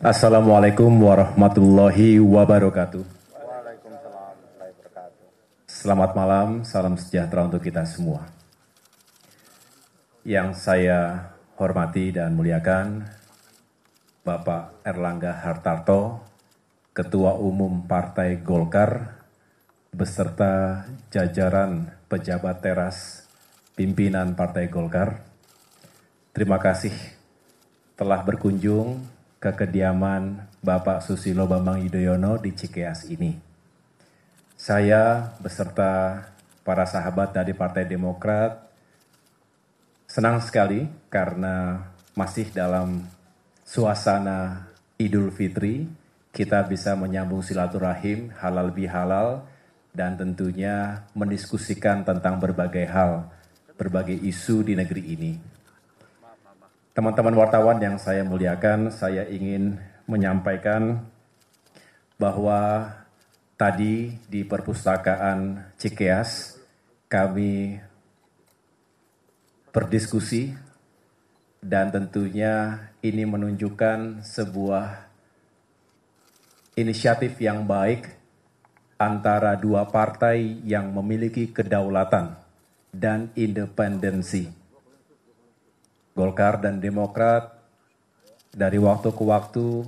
Assalamualaikum warahmatullahi wabarakatuh. Waalaikumsalam warahmatullahi wabarakatuh. Selamat malam, salam sejahtera untuk kita semua. Yang saya hormati dan muliakan Bapak Erlangga Hartarto, Ketua Umum Partai Golkar, beserta jajaran pejabat teras pimpinan Partai Golkar. Terima kasih telah berkunjung ke kediaman Bapak Susilo Bambang Yudhoyono di Cikeas ini. Saya beserta para sahabat dari Partai Demokrat senang sekali karena masih dalam suasana Idul Fitri, kita bisa menyambung silaturahim halal bihalal dan tentunya mendiskusikan tentang berbagai hal, berbagai isu di negeri ini. Teman-teman wartawan yang saya muliakan, saya ingin menyampaikan bahwa tadi di perpustakaan Cikeas kami berdiskusi dan tentunya ini menunjukkan sebuah inisiatif yang baik antara dua partai yang memiliki kedaulatan dan independensi. Golkar dan Demokrat dari waktu ke waktu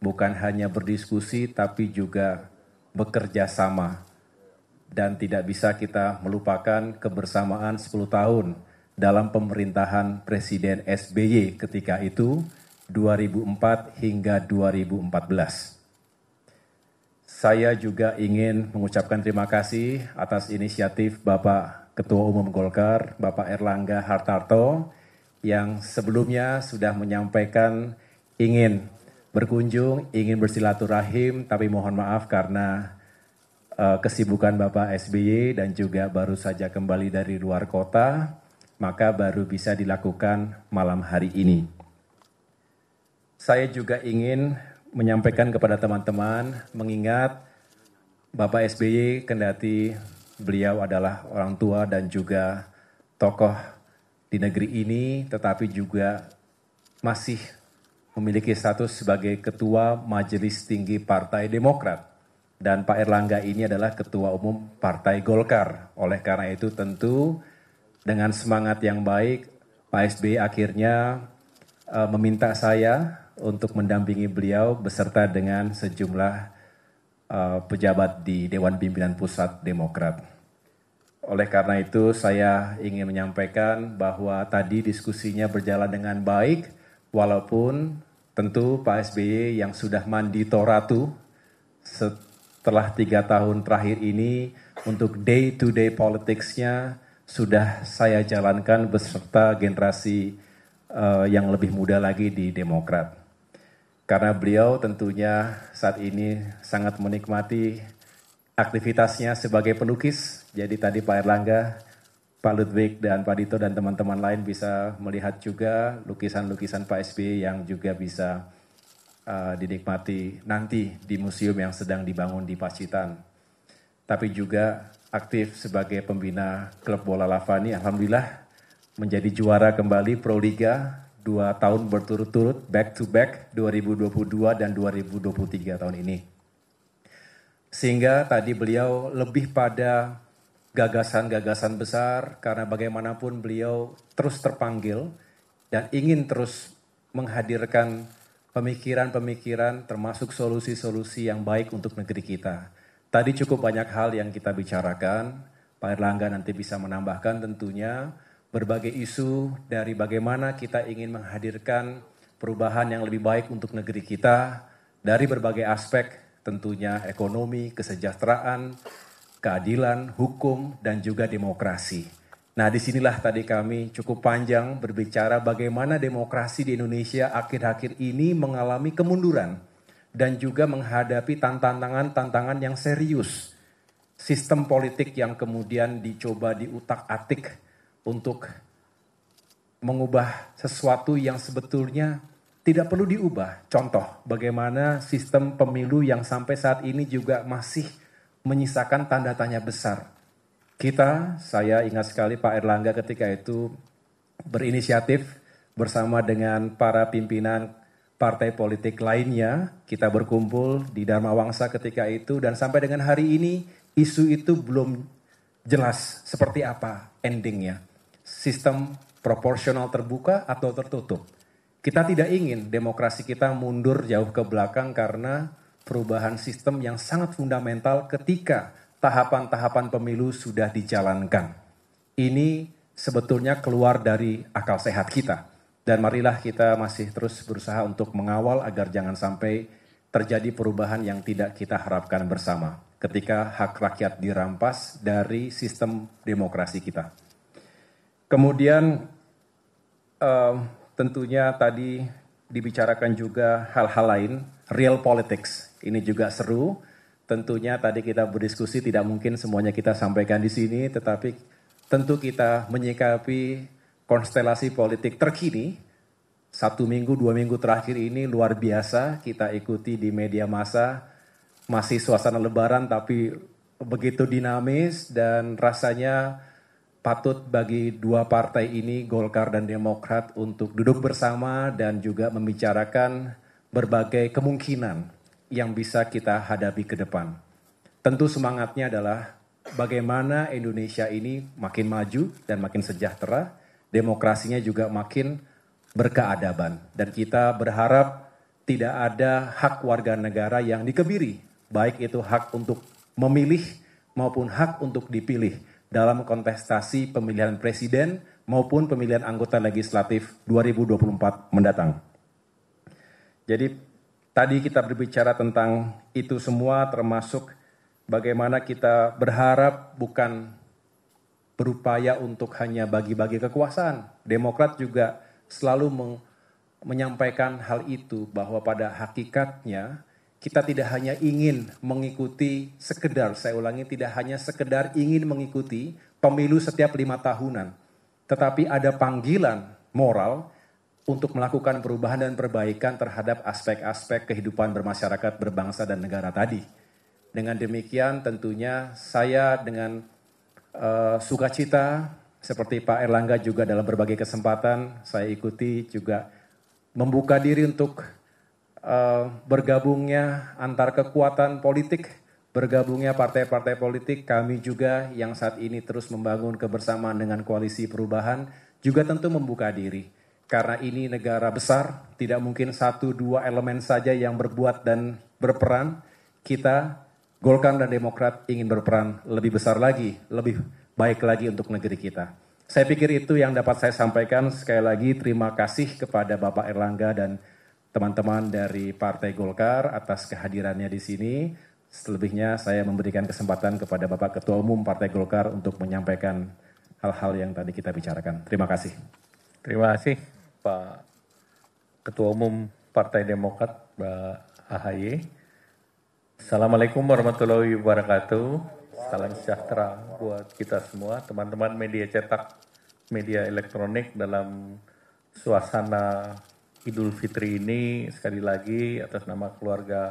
bukan hanya berdiskusi tapi juga bekerja sama. Dan tidak bisa kita melupakan kebersamaan 10 tahun dalam pemerintahan Presiden SBY ketika itu 2004 hingga 2014. Saya juga ingin mengucapkan terima kasih atas inisiatif Bapak Ketua Umum Golkar, Bapak Erlangga Hartarto, yang sebelumnya sudah menyampaikan ingin berkunjung, ingin bersilaturahim, tapi mohon maaf karena kesibukan Bapak SBY dan juga baru saja kembali dari luar kota, maka baru bisa dilakukan malam hari ini. Saya juga ingin menyampaikan kepada teman-teman, mengingat Bapak SBY kendati beliau adalah orang tua dan juga tokoh di negeri ini, tetapi juga masih memiliki status sebagai Ketua Majelis Tinggi Partai Demokrat. Dan Pak Erlangga ini adalah Ketua Umum Partai Golkar. Oleh karena itu tentu dengan semangat yang baik, Pak SBY akhirnya meminta saya untuk mendampingi beliau beserta dengan sejumlah pejabat di Dewan Pimpinan Pusat Demokrat. Oleh karena itu saya ingin menyampaikan bahwa tadi diskusinya berjalan dengan baik, walaupun tentu Pak SBY yang sudah mandi toratu setelah 3 tahun terakhir ini untuk day to day politics-nya sudah saya jalankan beserta generasi yang lebih muda lagi di Demokrat. Karena beliau tentunya saat ini sangat menikmati aktivitasnya sebagai pelukis. Jadi tadi Pak Erlangga, Pak Ludwig, dan Pak Dito dan teman-teman lain bisa melihat juga lukisan-lukisan Pak SBY yang juga bisa dinikmati nanti di museum yang sedang dibangun di Pacitan. Tapi juga aktif sebagai pembina klub bola Lavani, alhamdulillah menjadi juara kembali Proliga 2 tahun berturut-turut, back to back 2022 dan 2023 tahun ini. Sehingga tadi beliau lebih pada gagasan-gagasan besar karena bagaimanapun beliau terus terpanggil dan ingin terus menghadirkan pemikiran-pemikiran termasuk solusi-solusi yang baik untuk negeri kita. Tadi cukup banyak hal yang kita bicarakan, Pak Erlangga nanti bisa menambahkan tentunya berbagai isu dari bagaimana kita ingin menghadirkan perubahan yang lebih baik untuk negeri kita dari berbagai aspek, tentunya ekonomi, kesejahteraan, keadilan, hukum, dan juga demokrasi. Nah, disinilah tadi kami cukup panjang berbicara bagaimana demokrasi di Indonesia akhir-akhir ini mengalami kemunduran dan juga menghadapi tantangan-tantangan yang serius. Sistem politik yang kemudian dicoba diutak-atik untuk mengubah sesuatu yang sebetulnya tidak perlu diubah. Contoh, bagaimana sistem pemilu yang sampai saat ini juga masih menyisakan tanda tanya besar. Saya ingat sekali Pak Erlangga ketika itu berinisiatif bersama dengan para pimpinan partai politik lainnya, kita berkumpul di Dharma Wangsa ketika itu, dan sampai dengan hari ini isu itu belum jelas seperti apa endingnya. Sistem proporsional terbuka atau tertutup. Kita tidak ingin demokrasi kita mundur jauh ke belakang karena perubahan sistem yang sangat fundamental ketika tahapan-tahapan pemilu sudah dijalankan. Ini sebetulnya keluar dari akal sehat kita. Dan marilah kita masih terus berusaha untuk mengawal agar jangan sampai terjadi perubahan yang tidak kita harapkan bersama ketika hak rakyat dirampas dari sistem demokrasi kita. Kemudian tentunya tadi dibicarakan juga hal-hal lain, real politics. Ini juga seru. Tentunya tadi kita berdiskusi tidak mungkin semuanya kita sampaikan di sini, tetapi tentu kita menyikapi konstelasi politik terkini. 1 minggu, 2 minggu terakhir ini luar biasa kita ikuti di media massa. Masih suasana lebaran tapi begitu dinamis dan rasanya patut bagi dua partai ini, Golkar dan Demokrat, untuk duduk bersama dan juga membicarakan berbagai kemungkinan yang bisa kita hadapi ke depan. Tentu semangatnya adalah bagaimana Indonesia ini makin maju dan makin sejahtera, demokrasinya juga makin berkeadaban. Dan kita berharap tidak ada hak warga negara yang dikebiri, baik itu hak untuk memilih maupun hak untuk dipilih dalam kontestasi pemilihan presiden maupun pemilihan anggota legislatif 2024 mendatang. Jadi tadi kita berbicara tentang itu semua, termasuk bagaimana kita berharap bukan berupaya untuk hanya bagi-bagi kekuasaan. Demokrat juga selalu menyampaikan hal itu, bahwa pada hakikatnya kita tidak hanya ingin mengikuti sekedar, saya ulangi, tidak hanya sekedar ingin mengikuti pemilu setiap 5 tahunan, tetapi ada panggilan moral untuk melakukan perubahan dan perbaikan terhadap aspek-aspek kehidupan bermasyarakat, berbangsa, dan negara tadi. Dengan demikian tentunya saya dengan sukacita, seperti Pak Erlangga juga dalam berbagai kesempatan saya ikuti, juga membuka diri untuk bergabungnya antar kekuatan politik, bergabungnya partai-partai politik. Kami juga yang saat ini terus membangun kebersamaan dengan koalisi perubahan juga tentu membuka diri. Karena ini negara besar, tidak mungkin 1-2 elemen saja yang berbuat dan berperan. Kita, Golkar dan Demokrat, ingin berperan lebih besar lagi, lebih baik lagi untuk negeri kita. Saya pikir itu yang dapat saya sampaikan. Sekali lagi terima kasih kepada Bapak Erlangga dan teman-teman dari Partai Golkar atas kehadirannya di sini. Selebihnya saya memberikan kesempatan kepada Bapak Ketua Umum Partai Golkar untuk menyampaikan hal-hal yang tadi kita bicarakan. Terima kasih. Terima kasih Pak Ketua Umum Partai Demokrat, Pak AHY. Assalamualaikum warahmatullahi wabarakatuh. Salam sejahtera buat kita semua, teman-teman media cetak, media elektronik, dalam suasana Idul Fitri ini. Sekali lagi atas nama keluarga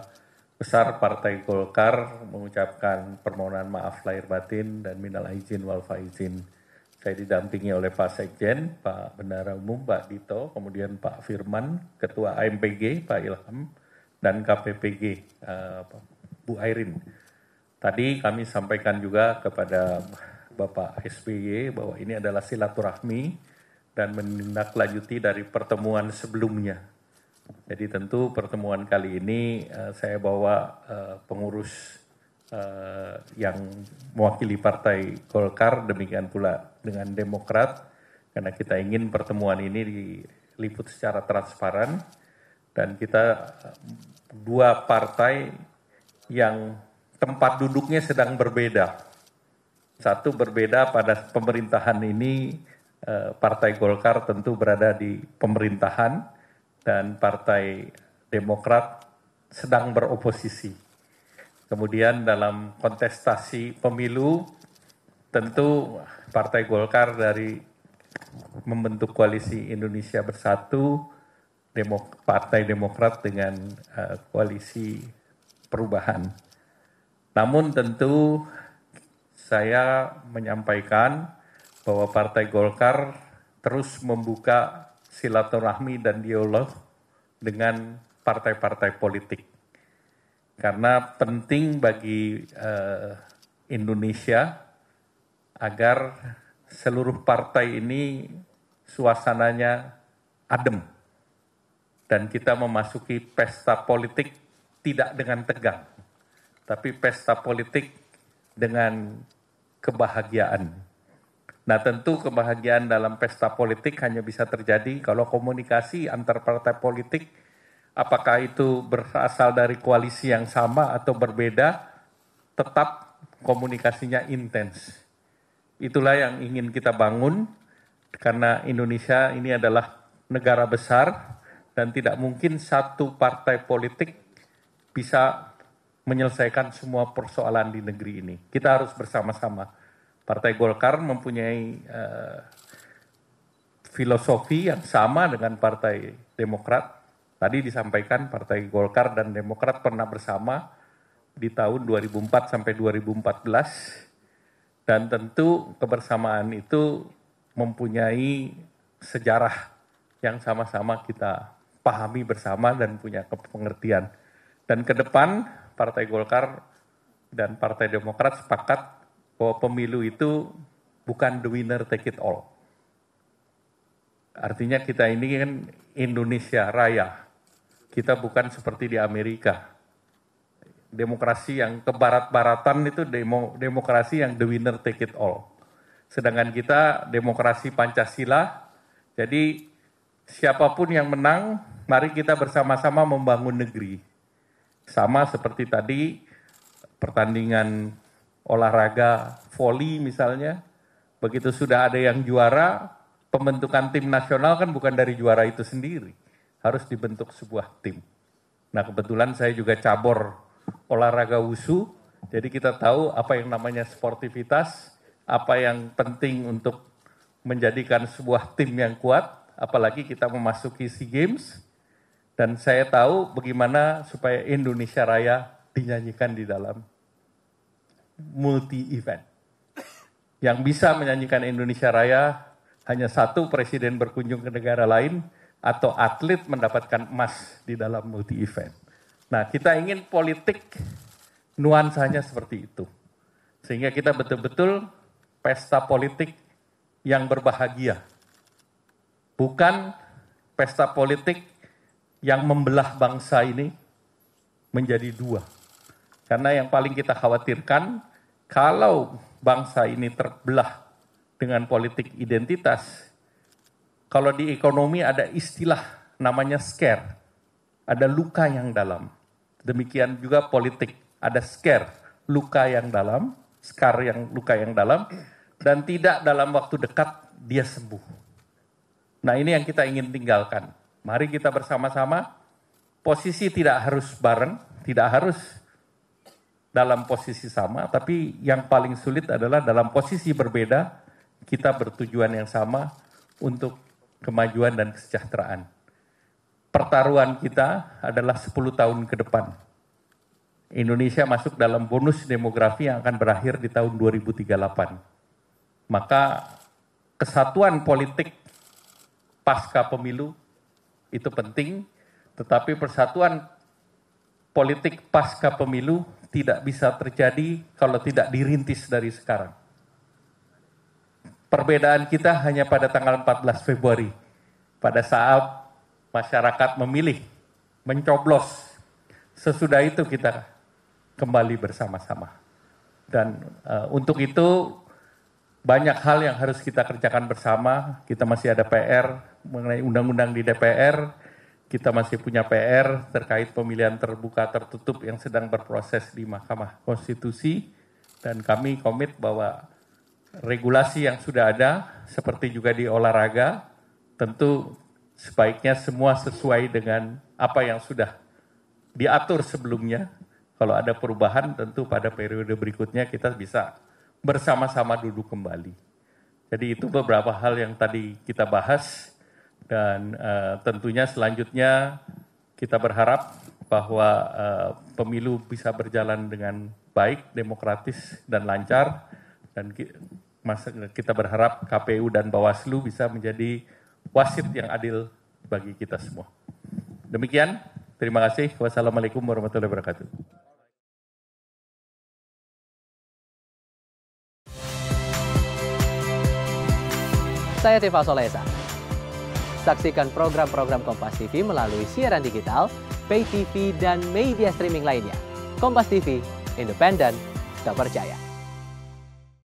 besar Partai Golkar mengucapkan permohonan maaf lahir batin dan minal aizin wal faizin. Saya didampingi oleh Pak Sekjen, Pak Bendahara Umum, Pak Dito, kemudian Pak Firman, Ketua AMPG, Pak Ilham, dan KPPG, Bu Airin. Tadi kami sampaikan juga kepada Bapak SBY bahwa ini adalah silaturahmi dan menindaklanjuti dari pertemuan sebelumnya. Jadi tentu pertemuan kali ini saya bawa pengurus yang mewakili Partai Golkar, demikian pula dengan Demokrat, karena kita ingin pertemuan ini diliput secara transparan dan kita dua partai yang tempat duduknya sedang berbeda. Satu berbeda pada pemerintahan ini, Partai Golkar tentu berada di pemerintahan dan Partai Demokrat sedang beroposisi. Kemudian dalam kontestasi pemilu, tentu Partai Golkar dari membentuk koalisi Indonesia Bersatu, Partai Demokrat dengan koalisi perubahan. Namun tentu saya menyampaikan bahwa Partai Golkar terus membuka silaturahmi dan dialog dengan partai-partai politik. Karena penting bagi Indonesia agar seluruh partai ini suasananya adem. Dan kita memasuki pesta politik tidak dengan tegang, tapi pesta politik dengan kebahagiaan. Nah tentu kebahagiaan dalam pesta politik hanya bisa terjadi kalau komunikasi antar partai politik, apakah itu berasal dari koalisi yang sama atau berbeda, tetap komunikasinya intens. Itulah yang ingin kita bangun, karena Indonesia ini adalah negara besar, dan tidak mungkin satu partai politik bisa menyelesaikan semua persoalan di negeri ini. Kita harus bersama-sama. Partai Golkar mempunyai filosofi yang sama dengan Partai Demokrat. Tadi disampaikan Partai Golkar dan Demokrat pernah bersama di tahun 2004 sampai 2014. Dan tentu kebersamaan itu mempunyai sejarah yang sama-sama kita pahami bersama dan punya pengertian. Dan ke depan Partai Golkar dan Partai Demokrat sepakat bahwa pemilu itu bukan the winner take it all. Artinya kita ini kan Indonesia Raya. Kita bukan seperti di Amerika. Demokrasi yang kebarat-baratan itu demokrasi yang the winner take it all. Sedangkan kita demokrasi Pancasila, jadi siapapun yang menang, mari kita bersama-sama membangun negeri. Sama seperti tadi pertandingan olahraga voli misalnya, begitu sudah ada yang juara, pembentukan tim nasional kan bukan dari juara itu sendiri, harus dibentuk sebuah tim. Nah kebetulan saya juga cabur olahraga wushu, jadi kita tahu apa yang namanya sportivitas, apa yang penting untuk menjadikan sebuah tim yang kuat, apalagi kita memasuki SEA Games, dan saya tahu bagaimana supaya Indonesia Raya dinyanyikan di dalam multi-event. Yang bisa menyanyikan Indonesia Raya hanya satu, presiden berkunjung ke negara lain, atau atlet mendapatkan emas di dalam multi-event. Nah, kita ingin politik nuansanya seperti itu. Sehingga kita betul-betul pesta politik yang berbahagia. Bukan pesta politik yang membelah bangsa ini menjadi dua. Karena yang paling kita khawatirkan, kalau bangsa ini terbelah dengan politik identitas, kalau di ekonomi ada istilah namanya scare, ada luka yang dalam. Demikian juga politik, ada scare, luka yang dalam, scar yang luka yang dalam, dan tidak dalam waktu dekat dia sembuh. Nah ini yang kita ingin tinggalkan. Mari kita bersama-sama, posisi tidak harus bareng, tidak harus dalam posisi sama, tapi yang paling sulit adalah dalam posisi berbeda, kita bertujuan yang sama untuk kemajuan dan kesejahteraan. Pertaruhan kita adalah 10 tahun ke depan. Indonesia masuk dalam bonus demografi yang akan berakhir di tahun 2038. Maka kesatuan politik pasca pemilu itu penting, tetapi persatuan politik pasca pemilu tidak bisa terjadi kalau tidak dirintis dari sekarang. Perbedaan kita hanya pada tanggal 14 Februari, pada saat masyarakat memilih, mencoblos. Sesudah itu kita kembali bersama-sama. Dan untuk itu banyak hal yang harus kita kerjakan bersama. Kita masih ada PR mengenai undang-undang di DPR. Kita masih punya PR terkait pemilihan terbuka tertutup yang sedang berproses di Mahkamah Konstitusi. Dan kami komit bahwa regulasi yang sudah ada, seperti juga di olahraga, tentu sebaiknya semua sesuai dengan apa yang sudah diatur sebelumnya. Kalau ada perubahan, tentu pada periode berikutnya kita bisa bersama-sama duduk kembali. Jadi itu beberapa hal yang tadi kita bahas, dan tentunya selanjutnya kita berharap bahwa pemilu bisa berjalan dengan baik, demokratis, dan lancar, dan kita berharap KPU dan Bawaslu bisa menjadi wasit yang adil bagi kita semua. Demikian, terima kasih. Wassalamualaikum warahmatullahi wabarakatuh. Saya Tifa Solesa. Saksikan program-program Kompas TV melalui siaran digital, pay TV, dan media streaming lainnya. Kompas TV, independen, terpercaya.